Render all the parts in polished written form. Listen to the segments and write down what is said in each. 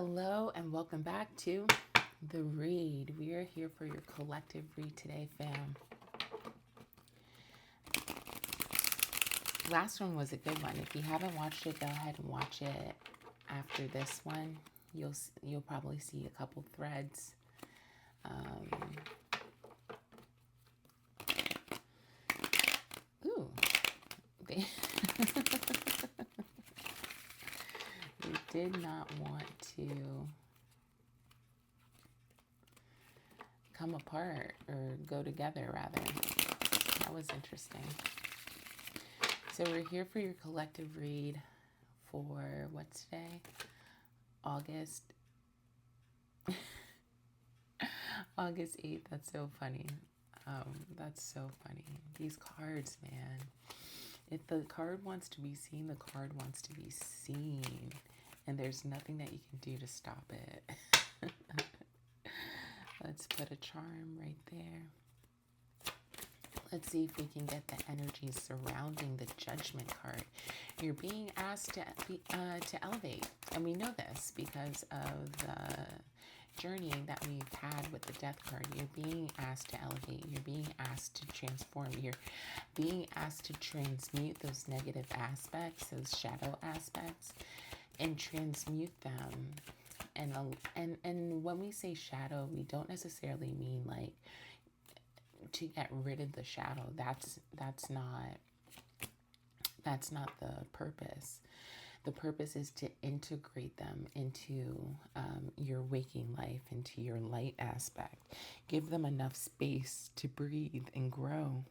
Hello and welcome back to the read. We are here for your collective read today, fam. Last one was a good one. If you haven't watched it, go ahead and watch it after this one. You'll probably see a couple threads. Ooh, they, they did not want to come apart or go together, rather. That was interesting. So we're here for your collective read for what's today? August 8th. That's so funny. That's so funny. These cards, man. If the card wants to be seen, the card wants to be seen. And there's nothing that you can do to stop it. Let's put a charm right there. Let's see if we can get the energy surrounding the Judgment card. You're being asked to elevate. And we know this because of the journeying that we've had with the Death card. You're being asked to elevate. You're being asked to transform. You're being asked to transmute those negative aspects, those shadow aspects, and transmute them. And when we say shadow, we don't necessarily mean like to get rid of the shadow. That's not the purpose. The purpose is to integrate them into your waking life, into your light aspect. Give them enough space to breathe and grow.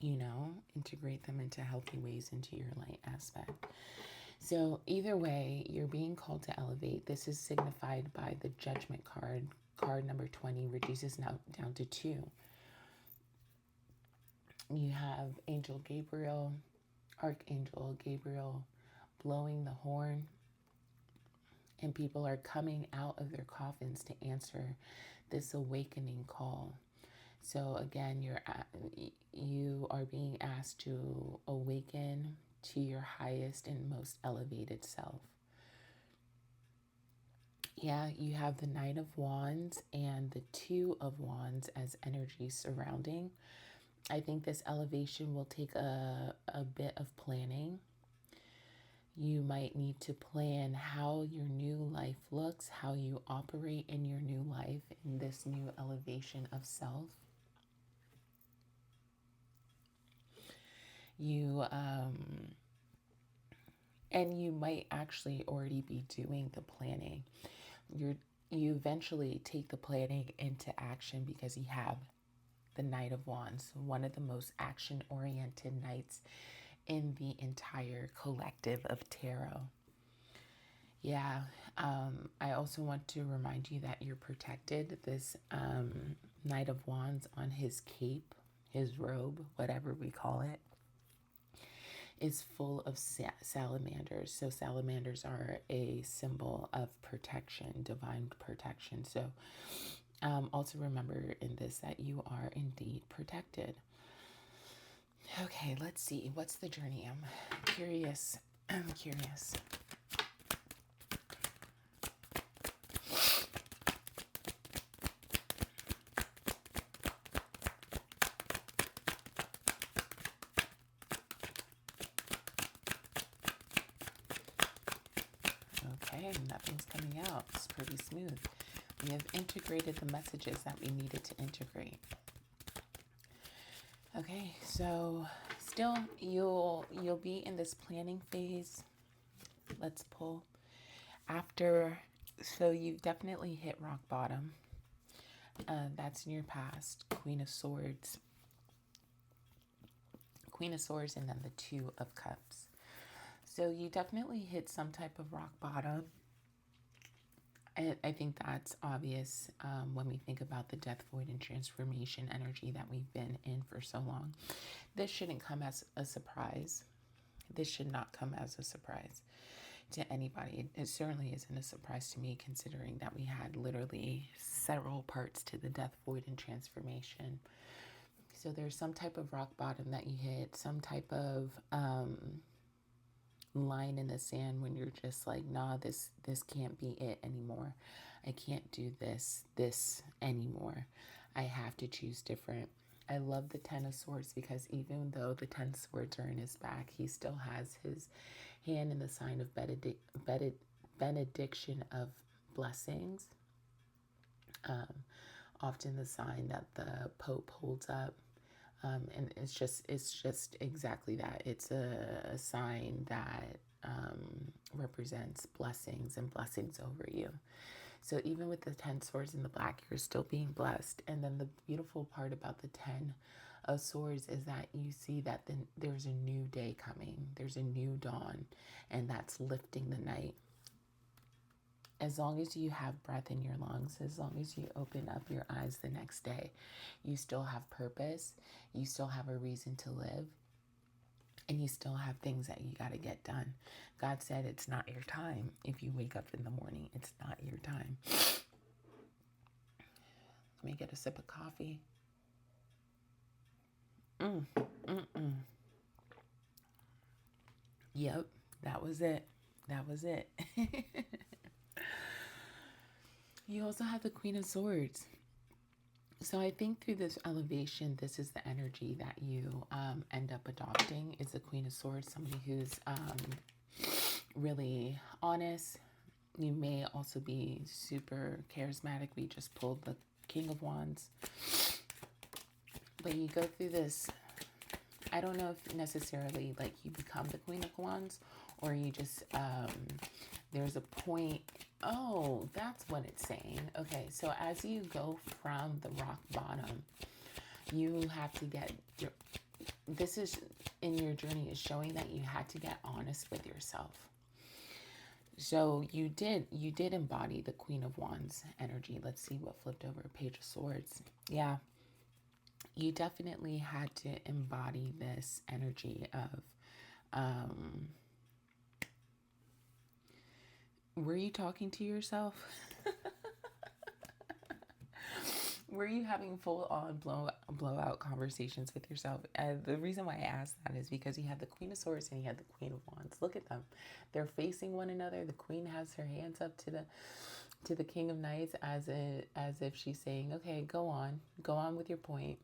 Integrate them into healthy ways into your light aspect. So either way, you're being called to elevate. This is signified by the Judgment card. Card number 20 reduces now down to 2. You have Angel Gabriel, Archangel Gabriel blowing the horn, and people are coming out of their coffins to answer this awakening call. So again, you are being asked to awaken to your highest and most elevated self. Yeah, you have the Knight of Wands and the Two of Wands as energy surrounding. I think this elevation will take a bit of planning. You might need to plan how your new life looks, how you operate in your new life, in this new elevation of self. And you might actually already be doing the planning. You eventually take the planning into action because you have the Knight of Wands, one of the most action-oriented knights in the entire collective of tarot. Yeah, I also want to remind you that you're protected. This Knight of Wands on his cape, his robe, whatever we call it, is full of salamanders. So salamanders are a symbol of protection, divine protection. So also remember in this that you are indeed protected. Okay, let's see. What's the journey? I'm curious. Okay, nothing's coming out. It's pretty smooth. We have integrated the messages that we needed to integrate. Okay, so still you'll be in this planning phase. Let's pull. So you've definitely hit rock bottom. That's in your past. Queen of Swords, and then the Two of Cups. So you definitely hit some type of rock bottom. I think that's obvious when we think about the death, void, and transformation energy that we've been in for so long. This shouldn't come as a surprise. This should not come as a surprise to anybody. It certainly isn't a surprise to me, considering that we had literally several parts to the death, void, and transformation. So there's some type of rock bottom that you hit, some type of line in the sand when you're just like, nah, this can't be it anymore. I can't do this anymore. I have to choose different. I love the Ten of Swords because even though the 10 swords are in his back, he still has his hand in the sign of benediction of blessings. Often the sign that the Pope holds up. And it's just exactly that. It's a sign that represents blessings and blessings over you. So even with the 10 swords in the black, you're still being blessed. And then the beautiful part about the 10 of swords is that you see that then there's a new day coming. There's a new dawn, and that's lifting the night. As long as you have breath in your lungs, as long as you open up your eyes the next day, you still have purpose, you still have a reason to live, and you still have things that you got to get done. God said it's not your time. If you wake up in the morning, it's not your time. Let me get a sip of coffee. Yep, that was it. That was it. You also have the Queen of Swords. So I think through this elevation, this is the energy that you end up adopting, is the Queen of Swords, somebody who's really honest. You may also be super charismatic. We just pulled the King of Wands. But you go through this, I don't know if necessarily like you become the Queen of Wands, or you just, there's a point. Oh, that's what it's saying. Okay, so as you go from the rock bottom, you have to get your, this is in your journey is showing that you had to get honest with yourself. So you did embody the Queen of Wands energy. Let's see what flipped over. Page of Swords. Yeah, you definitely had to embody this energy of, were you talking to yourself? Were you having full-on blowout conversations with yourself? The reason why I asked that is because you had the Queen of Swords and you had the Queen of Wands. Look at them. They're facing one another. The Queen has her hands up to the King of Knights as if she's saying, okay, go on with your point.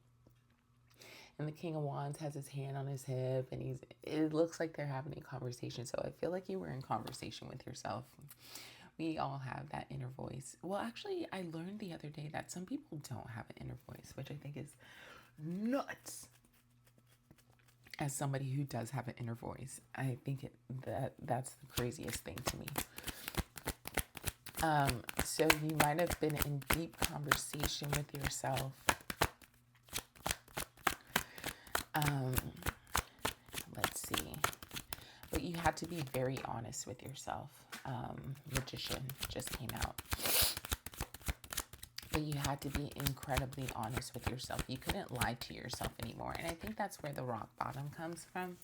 And the King of Wands has his hand on his hip, and it looks like they're having a conversation. So I feel like you were in conversation with yourself. We all have that inner voice. Well, actually, I learned the other day that some people don't have an inner voice, which I think is nuts. As somebody who does have an inner voice, I think that's the craziest thing to me. So you might have been in deep conversation with yourself. Let's see. But you had to be very honest with yourself. Magician just came out. But you had to be incredibly honest with yourself. You couldn't lie to yourself anymore. And I think that's where the rock bottom comes from.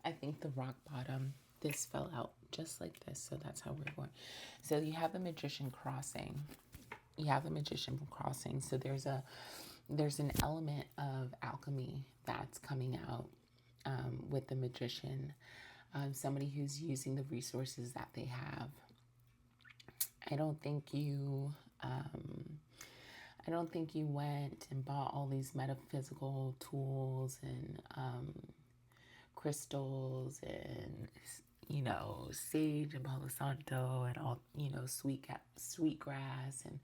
I think the rock bottom, this fell out just like this. So that's how we're going. So you have the Magician crossing. You have the Magician crossing. So there's an element of alchemy that's coming out with the Magician. Somebody who's using the resources that they have. I don't think you went and bought all these metaphysical tools and crystals and sage and Palo Santo and all sweet grass, and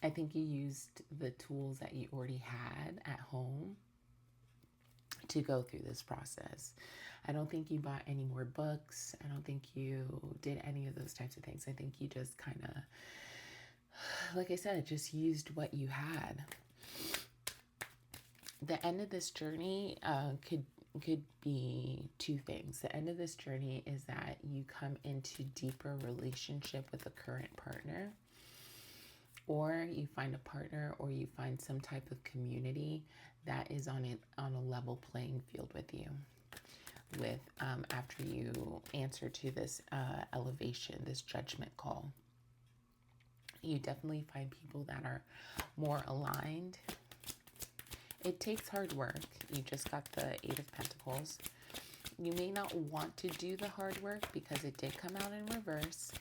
I think you used the tools that you already had at home to go through this process. I don't think you bought any more books. I don't think you did any of those types of things. I think you just kind of, like I said, just used what you had. The end of this journey could be two things. The end of this journey is that you come into deeper relationship with a current partner, or you find a partner, or you find some type of community that is on a level playing field with you. After you answer to this elevation, this judgment call, you definitely find people that are more aligned. It takes hard work. You just got the 8 of Pentacles. You may not want to do the hard work because it did come out in reverse.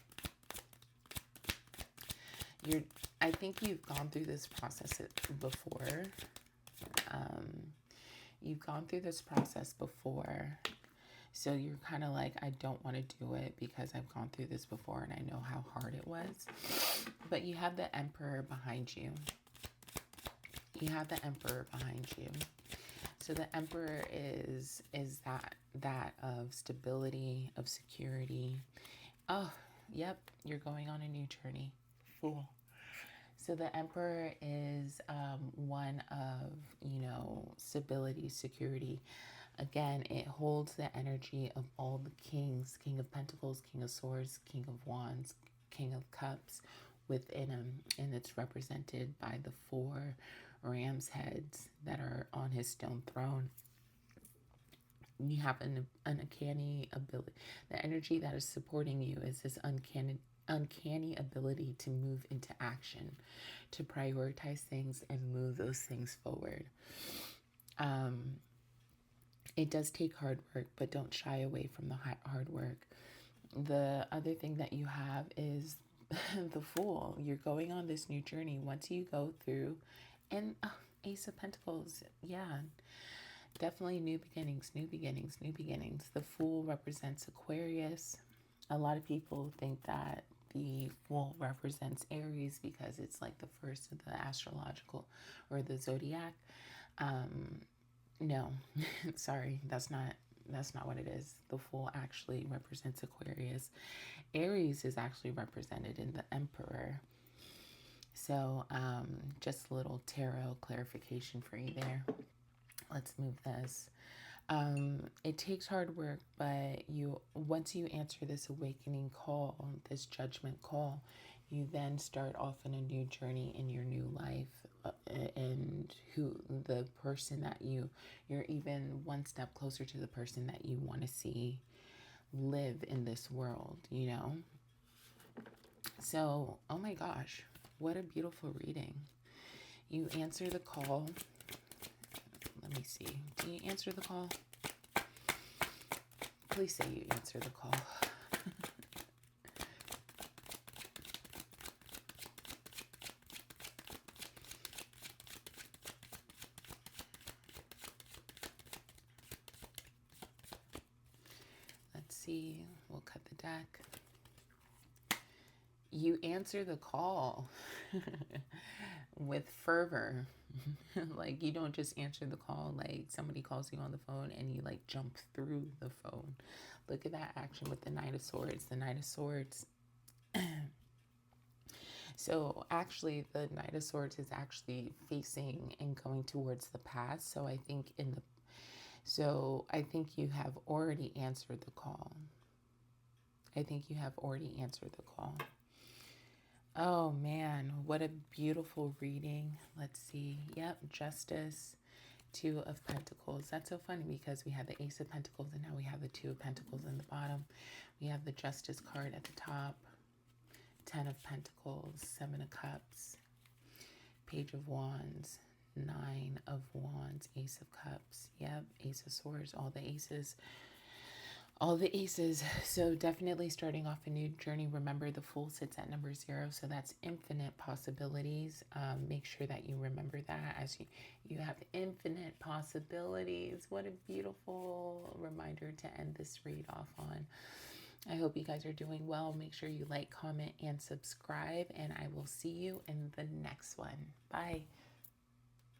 I think you've gone through this process before. You've gone through this process before. So you're kind of like, I don't want to do it because I've gone through this before and I know how hard it was. But you have the Emperor behind you. You have the Emperor behind you. So the Emperor is that of stability, of security. Oh, yep, you're going on a new journey. Fool. So the Emperor is one of, stability, security. Again, it holds the energy of all the kings, King of Pentacles, King of Swords, King of Wands, King of Cups within him. And it's represented by the 4 ram's heads that are on his stone throne. You have an uncanny ability. The energy that is supporting you is this uncanny ability to move into action, to prioritize things and move those things forward. It does take hard work, but don't shy away from the hard work. The other thing that you have is the Fool. You're going on this new journey. Once you go through, and Ace of Pentacles, yeah, definitely new beginnings, new beginnings, new beginnings. The Fool represents Aquarius. A lot of people think that the Fool represents Aries because it's like the first of the astrological or the zodiac. No, sorry, that's not what it is. The Fool actually represents Aquarius. Aries is actually represented in the Emperor. So just a little tarot clarification for you there. Let's move this. It takes hard work, but once you answer this awakening call, this judgment call, you then start off in a new journey in your new life, and the person that you're even one step closer to the person that you want to see live in this world, So, oh my gosh, what a beautiful reading. You answer the call. Let me see. Do you answer the call? Please say you answer the call. Let's see. We'll cut the deck. You answer the call with fervor. Like, you don't just answer the call like somebody calls you on the phone and you like jump through the phone. Look at that action with the Knight of Swords. The Knight of Swords. So actually the Knight of Swords is actually facing and going towards the past. So I think you have already answered the call. I think you have already answered the call. Oh man, what a beautiful reading. Let's see. Yep, Justice, 2 of Pentacles. That's so funny because we have the Ace of Pentacles and now we have the 2 of Pentacles in the bottom. We have the Justice card at the top. 10 of Pentacles, 7 of Cups, Page of Wands, 9 of Wands, Ace of Cups. Yep, Ace of Swords, all the aces. All the aces. So definitely starting off a new journey. Remember, the Fool sits at number 0, so that's infinite possibilities. Make sure that you remember that as you have infinite possibilities. What a beautiful reminder to end this read off on. I hope you guys are doing well. Make sure you like, comment, and subscribe, and I will see you in the next one. Bye.